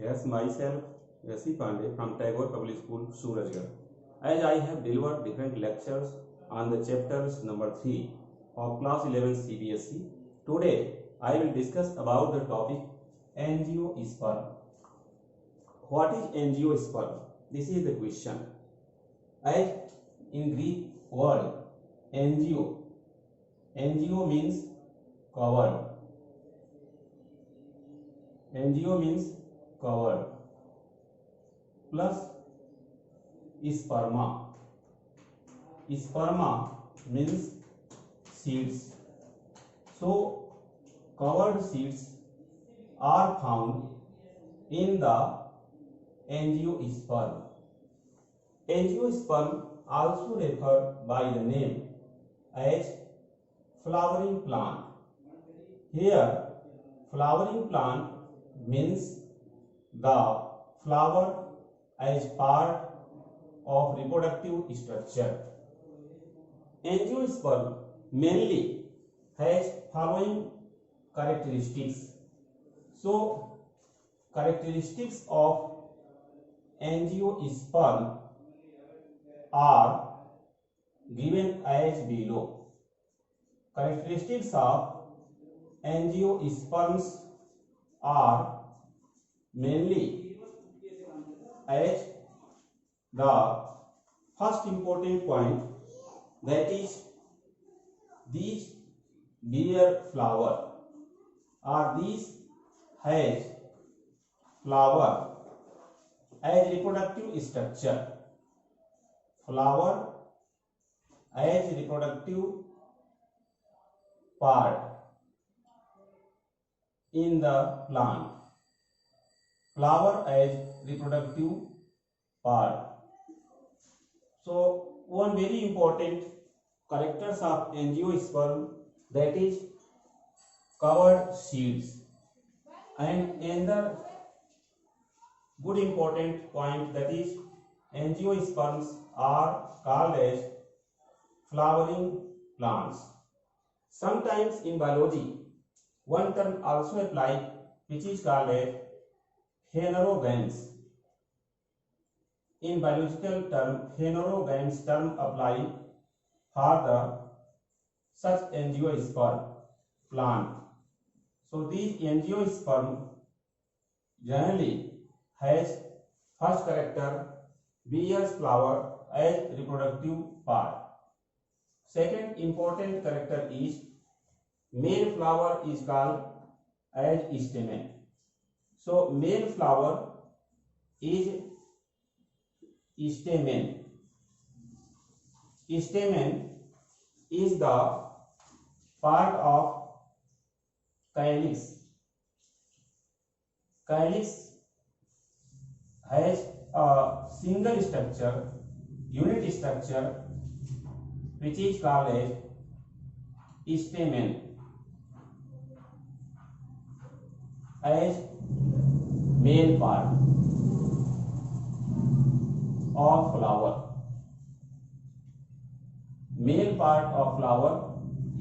Yes, myself, Yasi Pandey from Tagore Public School, Surajgarh. As I have delivered different lectures on the chapters number 3 of class 11 CBSE, today I will discuss about the topic angiosperm. What is angiosperm? This is the question. As in Greek word angio means covered. Angio means covered plus sperma. Sperma means seeds. So covered seeds are found in the angiosperm. Angiosperm also referred by the name as flowering plant. Here flowering plant means the flower as part of reproductive structure. Angiosperm mainly has following characteristics. So, characteristics of angiosperm are given as below. Characteristics of angiosperms are mainly as the first important point, that is these bear flower or these has flower as reproductive structure. Flower as reproductive part in the plant. Flower as reproductive part. So one very important characters of angiosperm, that is covered seeds, and another good important point, that is angiosperms are called as flowering plants. Sometimes in biology one term also applied, which is called as phanerogames. In biological term, phanerogames term apply for the such angiosperm plant. So these angiosperm generally has first character bears flower as reproductive part. Second important character is male flower is called as stamen. So male flower is stamen. Stamen is the part of calyx. Calyx has a single structure, unit structure, which is called as stamen, as male part of flower. Male part of flower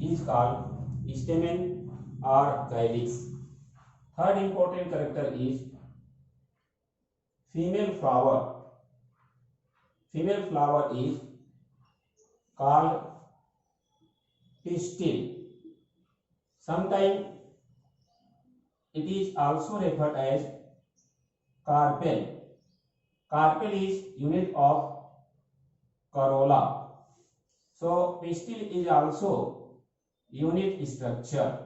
is called stamen or calyx. Third important character is female flower. Female flower is called pistil. Sometimes it is also referred as carpel. Carpel is unit of corolla. So pistil is also unit structure.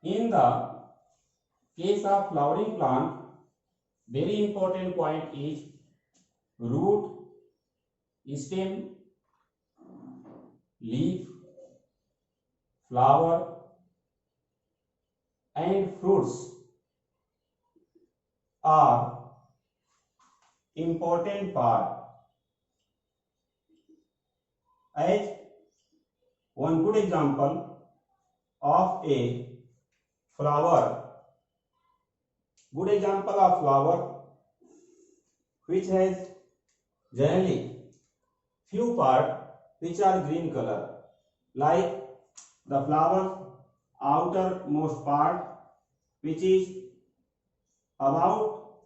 In the case of flowering plant, very important point is root, stem, leaf, flower and fruits are important part. As one good example of a flower, good example of flower which has generally few parts which are green color, like the flower outermost part which is about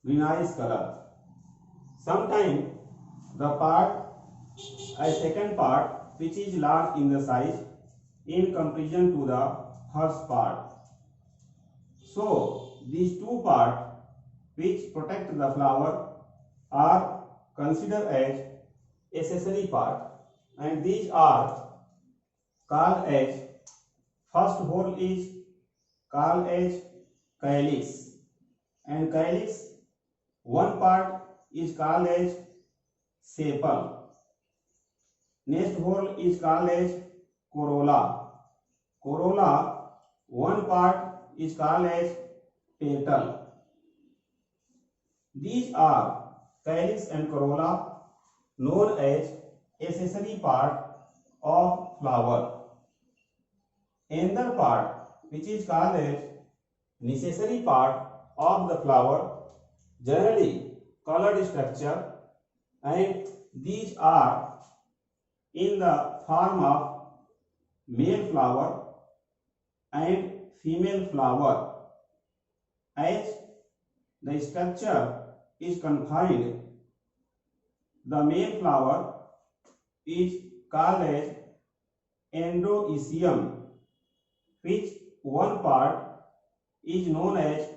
greenish color. Sometimes the part, a second part which is large in the size in comparison to the first part. So these two parts which protect the flower are considered as accessory part, and these are called as, first whole is called as calyx, and calyx one part is called as sepal. Next whole is called as corolla. Corolla one part is called as petal. These are calyx and corolla, known as accessory part of flower. Another part which is called as necessary part of the flower, generally colored structure, and these are in the form of male flower and female flower. As the structure is confined, the male flower is called as endoecium, which one part is known as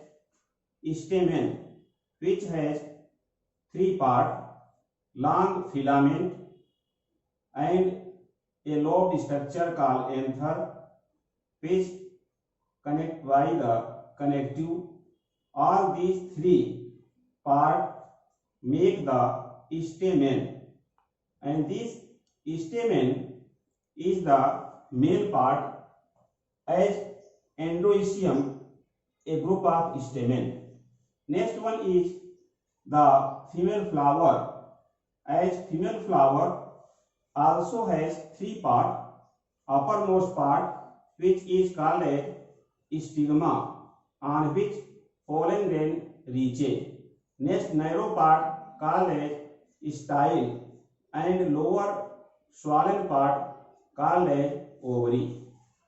stamen, which has three parts: long filament and a lobed structure called anther, which connect by the connective. All these three parts make the stamen, and this stamen is the male part, as endoecium a group of stamen. Next one is the female flower, as female flower also has three parts: uppermost part which is called a stigma, on which pollen grain reaches. Next, narrow part called as style, and lower swollen part called as ovary.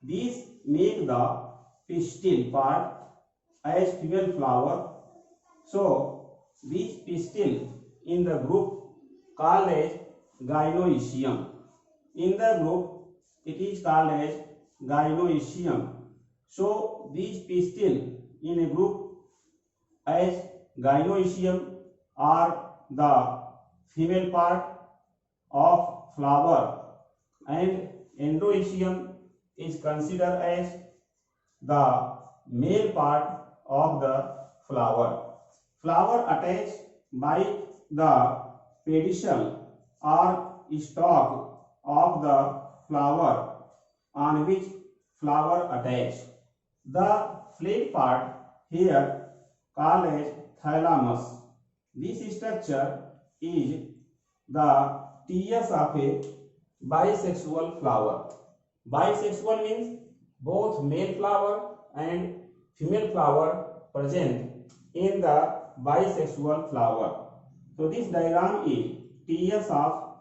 These make the pistil part as female flower. So these pistil in the group called as gynoecium. In the group it is called as gynoecium. So these pistil in a group as gynoecium are the female part of flower, and endoecium is considered as the male part of the flower. Flower attached by the pedicel or stalk of the flower, on which flower attached. The flat part here called as thalamus. This structure is the TS of a bisexual flower. Bisexual means both male flower and female flower present in the bisexual flower. So this diagram is TS of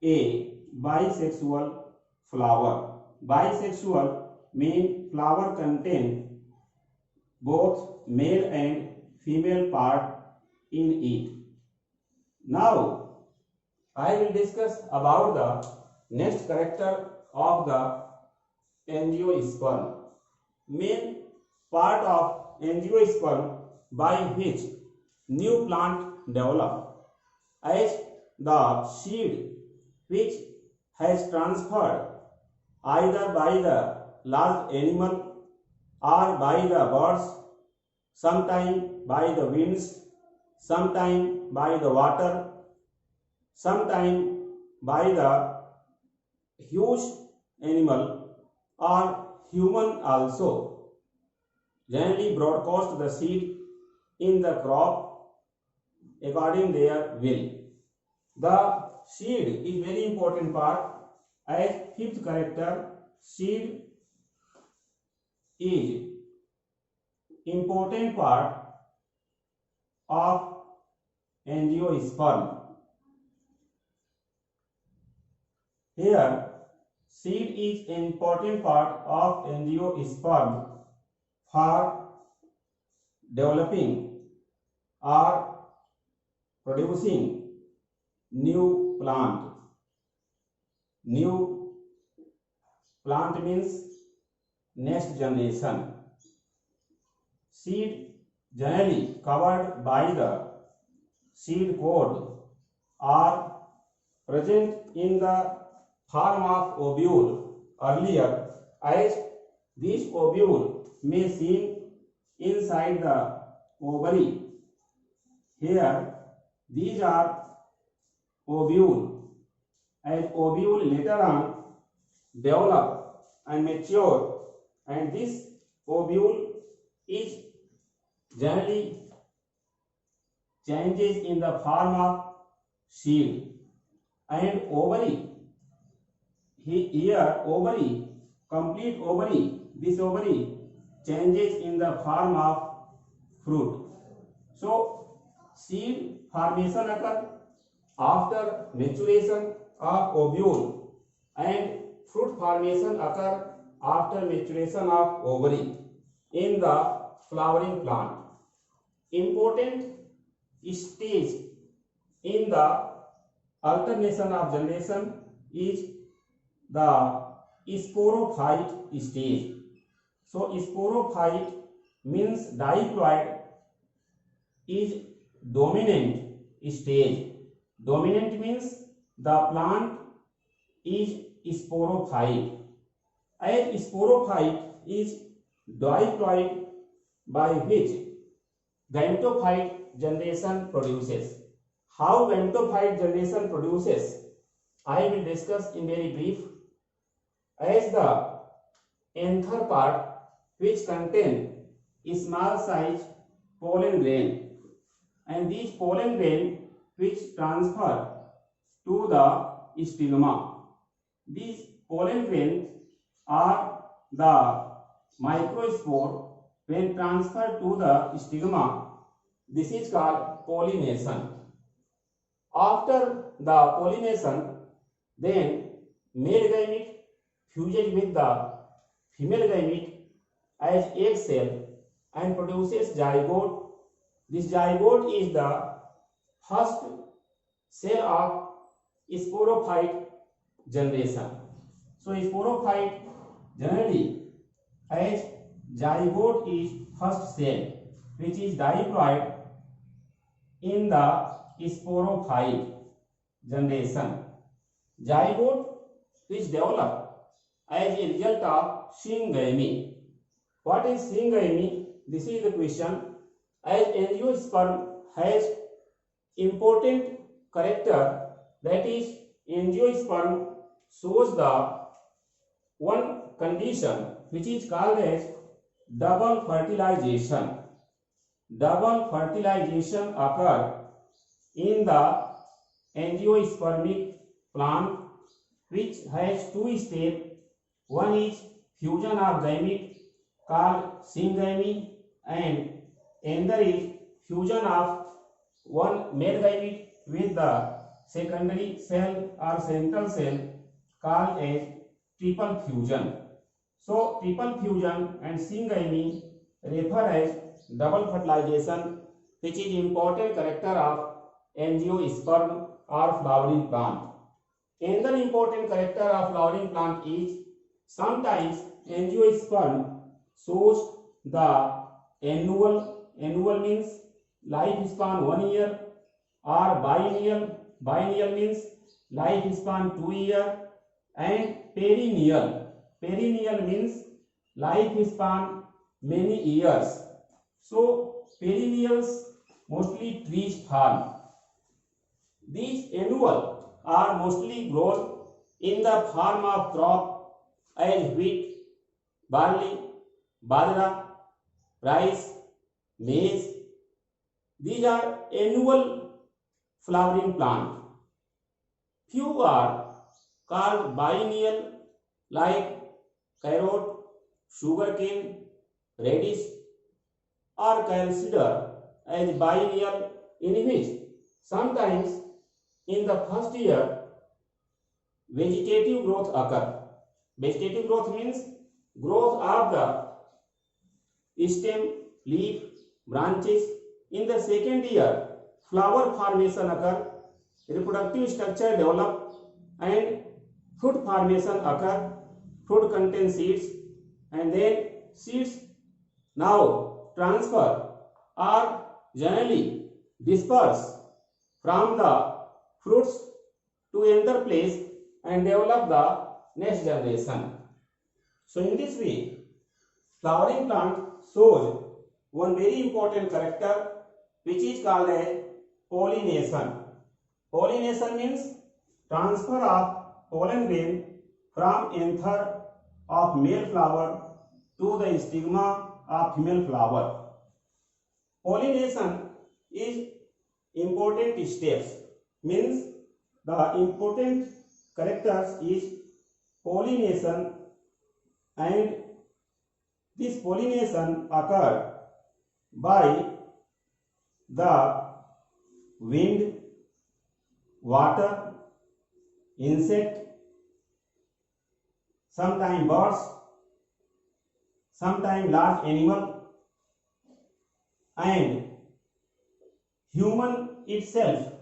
a bisexual flower. Bisexual means flower contain both male and female part in it. Now I will discuss about the next character of the angiosperm. Main part of angiosperm by which new plant develop, as the seed which has transferred either by the large animal or by the birds, sometime by the winds, sometime by the water, sometime by the huge animal or human also, generally broadcast the seed in the crop according their will. The seed is very important part, as fifth character, seed is important part of angiosperm. Here seed is an important part of angiosperm for developing or producing new plant. New plant means next generation. Seed generally covered by the seed pod are present in the form of ovule earlier, as this ovule may seen inside the ovary. Here these are ovule, and ovule later on develop and mature, and this ovule is generally changes in the form of seed, and ovary. Here ovary, complete ovary, this ovary changes in the form of fruit. So seed formation occur after maturation of ovule, and fruit formation occur after maturation of ovary in the flowering plant. Important stage in the alternation of generation is the sporophyte stage. So sporophyte means diploid is dominant stage. Dominant means the plant is sporophyte, and sporophyte is diploid by which gametophyte generation produces. How gametophyte generation produces, I will discuss in very brief. As the anther part, which contain small size pollen grain, and these pollen grain which transfer to the stigma. These pollen grains are the microspore. When transferred to the stigma, this is called pollination. After the pollination, then male gamete fuses with the female gamete as egg cell and produces zygote. This zygote is the first cell of sporophyte generation. So sporophyte generally has zygote is first cell which is diploid in the sporophyte generation. Zygote is developed as a result of syngamy. What is syngamy? This is the question. As angiosperm has important character, that is angiosperm shows the one condition which is called as double fertilization. Double fertilization occur in the angiospermic plant, which has two steps. One is fusion of gamete called syngamy, and another is fusion of one male gamete with the secondary cell or central cell called as triple fusion. So triple fusion and syngamy refer as double fertilization, which is important character of angiosperm or flowering plant. Another important character of flowering plant is sometimes angiosperm shows the annual means lifespan 1 year, or biennial means lifespan 2 years, and perennial means lifespan many years. So perennials mostly trees form. These annual are mostly grown in the form of crop as wheat, barley, bajra, rice, maize. These are annual flowering plant. Few are called biennial, like carrot, sugarcane, radish, or considered as biennial, in which sometimes in the first year vegetative growth occur. Vegetative growth means growth of the stem, leaf, branches. In the second year, flower formation occur, reproductive structure develop, and fruit formation occur. Fruit contain seeds, and then seeds now transfer or generally disperse from the fruits to another place and develop the next generation. So in this way, flowering plant shows one very important character which is called as pollination. Pollination means transfer of pollen grain from anther of male flower to the stigma of female flower. Pollination is important steps, means the important characters is pollination, and this pollination occur by the wind, water, insect, sometimes birds, sometimes large animal, and human itself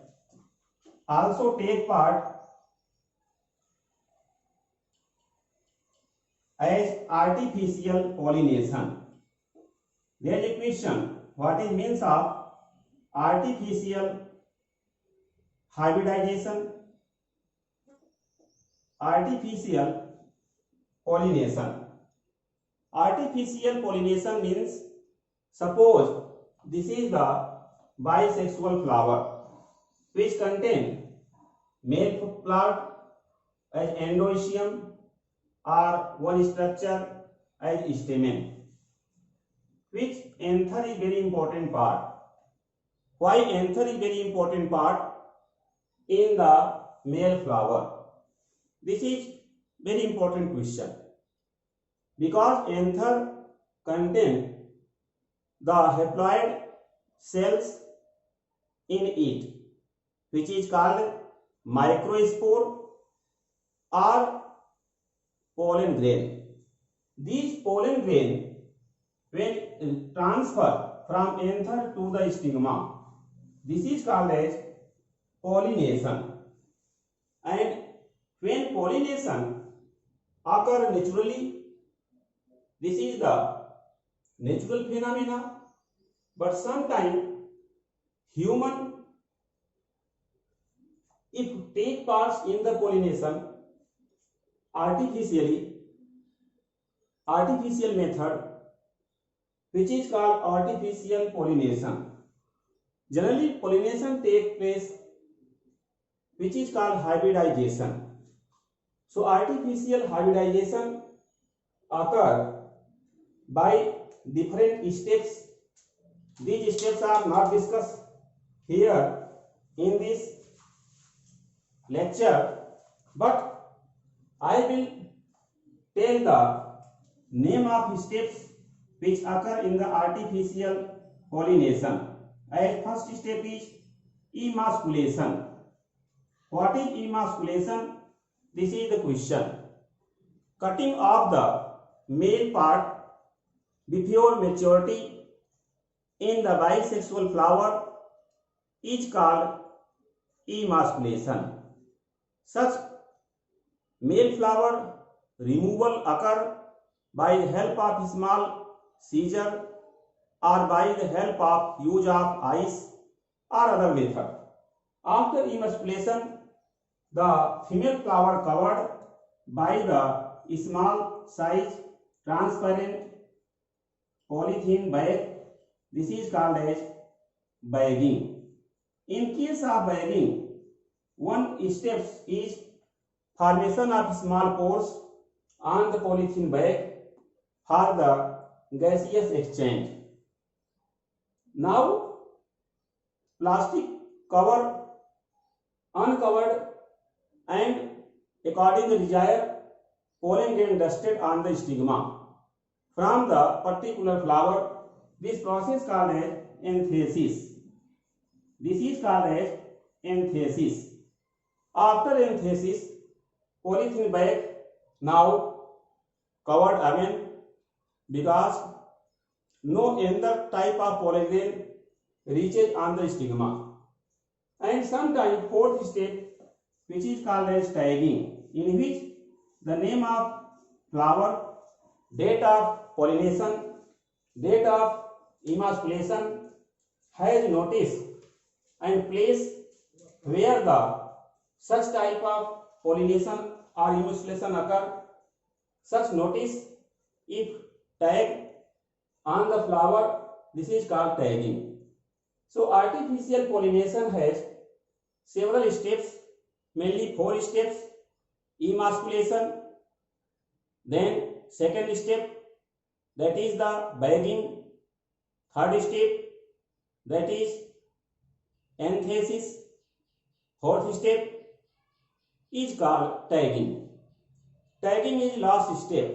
also take part as artificial pollination. There is a question, what is means of artificial hybridization, artificial pollination. Artificial pollination means, suppose this is the bisexual flower which contain male plant as endoecium or one structure as stamen, which anther is very important part. Why anther is very important part in the male flower? This is very important question, because anther contain the haploid cells in it, which is called microspore or pollen grain. These pollen grain, when transfer from anther to the stigma, this is called as pollination. And when pollination occur naturally, this is the natural phenomena, but sometimes human, if take parts in the pollination artificial method, which is called artificial pollination. Generally pollination take place which is called hybridization. So artificial hybridization occur by different steps. These steps are not discussed here in this lecture, but I will tell the name of steps which occur in the artificial pollination. And first step is emasculation. What is emasculation? This is the question. Cutting off the male part before maturity in the bisexual flower is called emasculation. Such male flower removal occur by the help of small scissor or by the help of use of ice or other method. After emasculation, the female flower covered by the small size transparent polythene bag. This is called as bagging. In case of bagging, one step is formation of small pores on the polythene bag for the gaseous exchange. Now, plastic cover uncovered and according to desire, pollen grain dusted on the stigma from the particular flower. This process called as anthesis. This is called as anthesis. After anthesis, polythene bag now covered again, because no another type of pollen reaches on the stigma. And sometimes fourth step, which is called as tagging, in which the name of flower, date of pollination, date of emasculation, has notice and place where the such type of pollination or emasculation occur. Such notice, if tag on the flower, this is called tagging. So artificial pollination has several steps, mainly 4 steps: emasculation, then second step, that is the bagging, third step, that is anthesis, fourth step is called tagging. Tagging is last step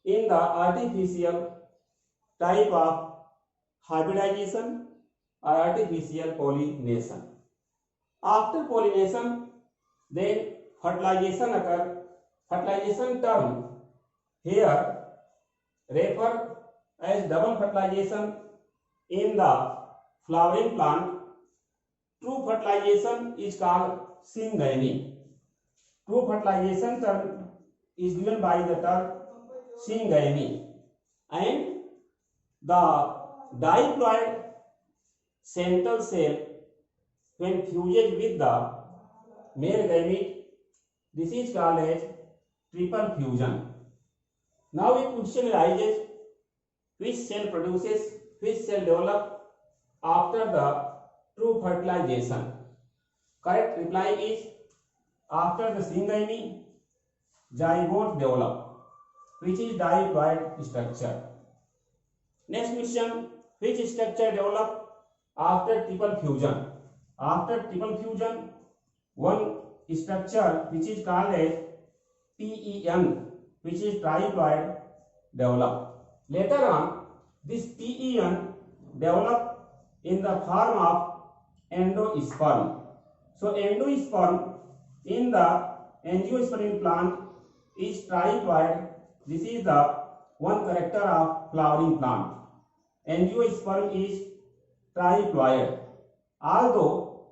in the artificial type of hybridization or artificial pollination. After pollination, then fertilization occur. Fertilization term here refer as double fertilization in the flowering plant. True fertilization is called syngamy. True fertilization term is given by the term syngamy, and the diploid central cell, when fuses with the male gamete, this is called as triple fusion. Now a question arises: which cell produces, which cell develop after the true fertilization? Correct reply is, after the syngamy, zygote develop, which is diploid structure. Next question: which structure develop after triple fusion? After triple fusion, one structure which is called as PEN, which is triploid, develop. Later on, this PEN develop in the form of endosperm. So endosperm in the angiosperm plant is triploid. This is the one character of flowering plant. Angiosperm is triploid. Although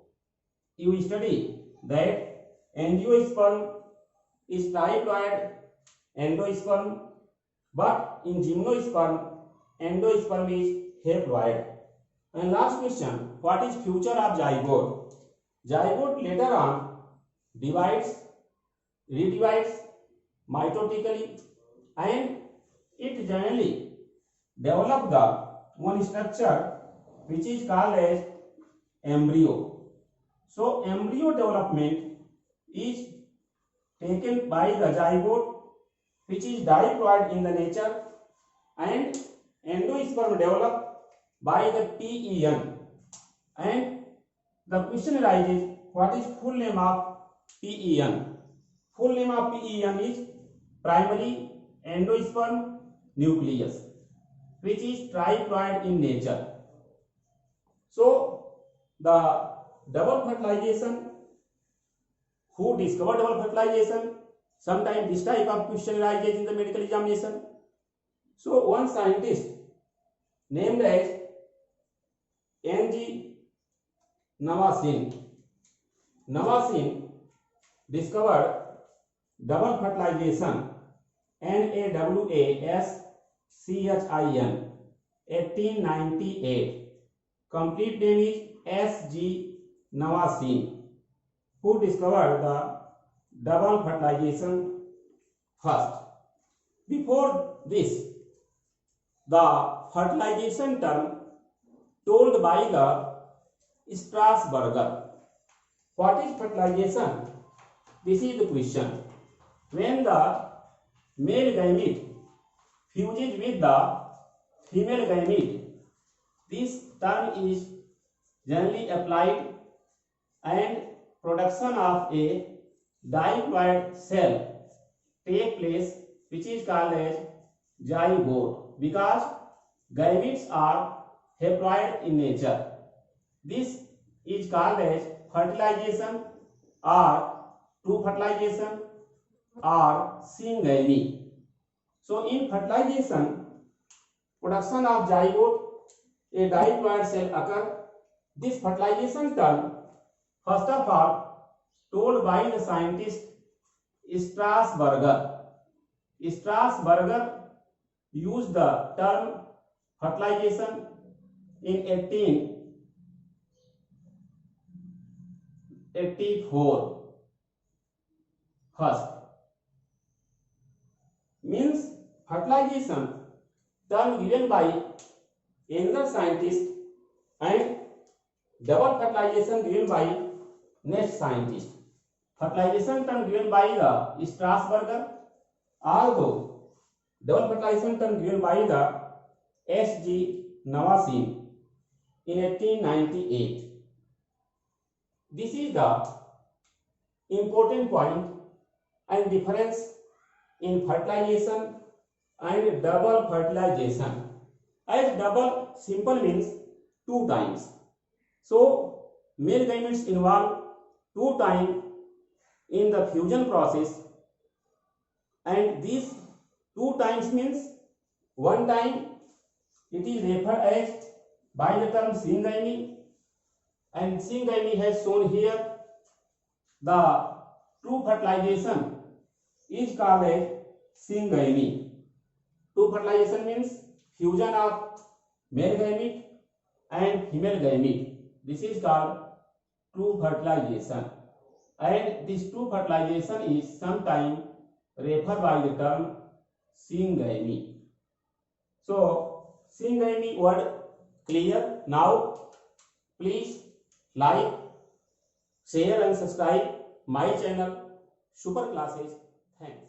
you study that angiosperm is triploid endosperm, but in gymnosperm, endosperm is haploid. And last question: what is future of zygote? Zygote later on divides, redivides mitotically, and it generally develop the one structure which is called as embryo. So embryo development is taken by the zygote, which is diploid in the nature, and endosperm developed by the PEN. And the question arises: what is full name of PEN? Full name of PEN is primary endosperm nucleus, which is triploid in nature. So the double fertilization, who discovered double fertilization? Sometimes this type of question arises in the medical examination. So one scientist named as N.G. Navasin discovered double fertilization, NAWASCHIN, 1898. Complete name is S.G. Navasin, who discovered the double fertilization first. Before this, the fertilization term told by the Strasburger. What is fertilization? This is the question. When the male gamete fuses with the female gamete, this term is generally applied, and production of a diploid cell take place, which is called as zygote, because gametes are haploid in nature. This is called as fertilization or true fertilization or syngamy. So in fertilization, production of zygote, a diploid cell occur. This fertilization term, first of all, told by the scientist Strasburger. Strasburger used the term fertilization in 1884 first. Means fertilization term given by another scientist and double fertilization given by next scientist. Fertilization term given by the Strasburger, although double fertilization term given by the S.G. Navasin in 1898. This is the important point and difference in fertilization and double fertilization. As double simple means 2 times. So male gametes involve 2 times in the fusion process, and these 2 times means 1 time it is referred as by the term syngamy, and syngamy has shown here. The true fertilization is called as syngamy. True fertilization means fusion of male gamete and female gamete. This is called true fertilization, and this true fertilization is sometimes referred by the term syngamy. So syngamy word clear. Now please like, share and subscribe my channel Super Classes. Thanks.